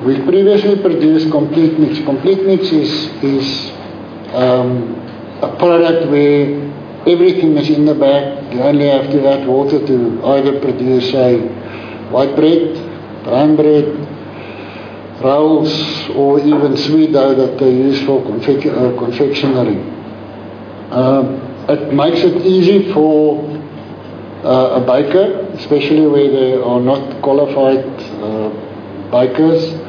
We've previously produced complete mix. Complete mix is a product where everything is in the bag. You only have to add water to either produce, say, white bread, brown bread, rolls, or even sweet dough that they use for confectionery. It makes it easy for a baker, especially where they are not qualified bakers.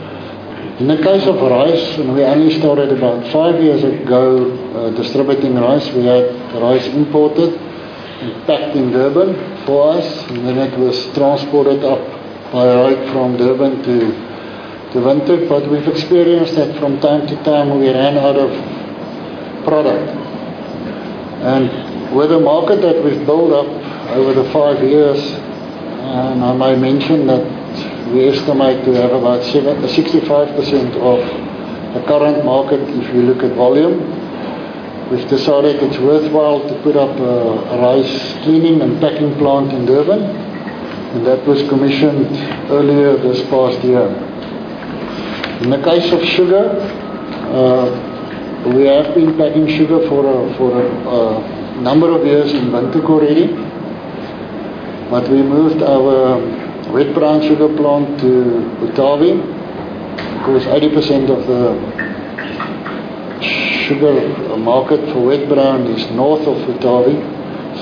In the case of rice, and we only started about 5 years ago distributing rice. We had rice imported and packed in Durban for us, and then it was transported up by road from Durban to Windhoek. But we've experienced that from time to time we ran out of product. And with the market that we've built up over the 5 years, and I may mention that we estimate to have about 65% of the current market if you look at volume. We've decided it's worthwhile to put up a rice cleaning and packing plant in Durban, and that was commissioned earlier this past year. In the case of sugar, we have been packing sugar for a number of years in Windhoek already, but we moved our wet brown sugar plant to Utawi because 80% of the sugar market for wet brown is north of Utawi.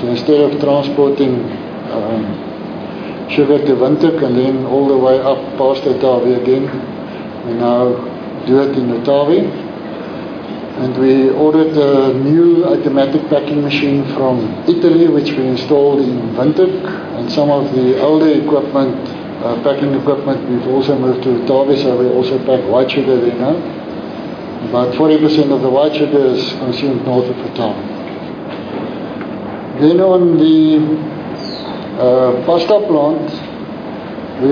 So instead of transporting sugar to Windhoek and then all the way up past Utawi again, we now do it in Utawi. And we ordered a new automatic packing machine from Italy, which we installed in Windhoek, and some of the older equipment, packing equipment, we've also moved to Utawi, so we also pack white sugar there now. About 40% of the white sugar is consumed north of Utawi. Then on the pasta plant, we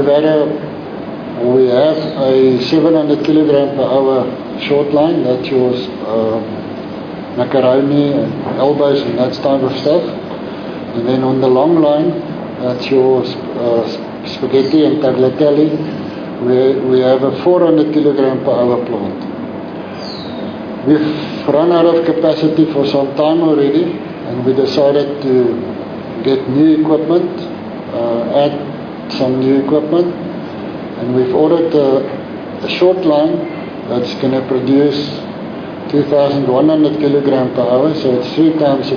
have a 700 kilogram per hour short line. That's yours macaroni and elbows and that type of stuff. And then on the long line, that's your spaghetti and tagliatelle, where we have a 400 kilogram per hour plant. We've run out of capacity for some time already, and we decided to get new equipment, add some new equipment, and we've ordered a short line that's going to produce 2,100 kilogram per hour, so it's 3 times the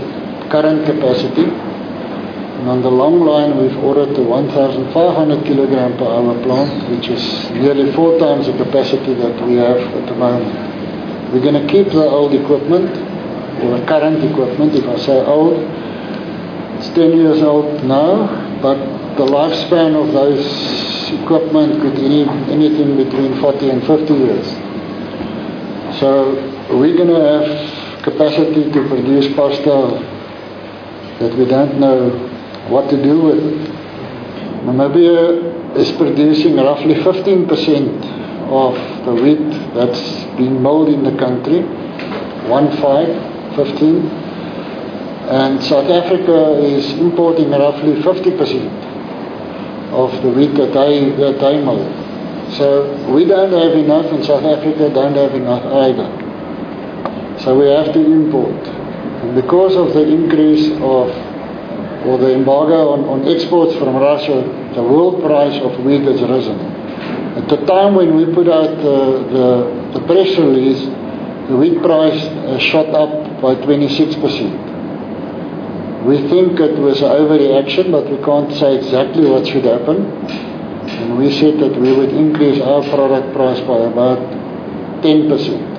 current capacity. And on the long line, we've ordered a 1,500 kilogram per hour plant, which is nearly 4 times the capacity that we have at the moment. We're going to keep the old equipment, or the current equipment. If I say old, it's 10 years old now, but the lifespan of those equipment could be anything between 40 and 50 years. So we're going to have capacity to produce pasta that we don't know what to do with it. Namibia is producing roughly 15% of the wheat that's being milled in the country, 15. And South Africa is importing roughly 50% of the wheat that they mill. So we don't have enough, and South Africa don't have enough either. So we have to import. And because of the increase of, or the embargo on exports from Russia, the world price of wheat has risen. At the time when we put out the press release, the wheat price shot up by 26%. We think it was an overreaction, but we can't say exactly what should happen. And we said that we would increase our product price by about 10%.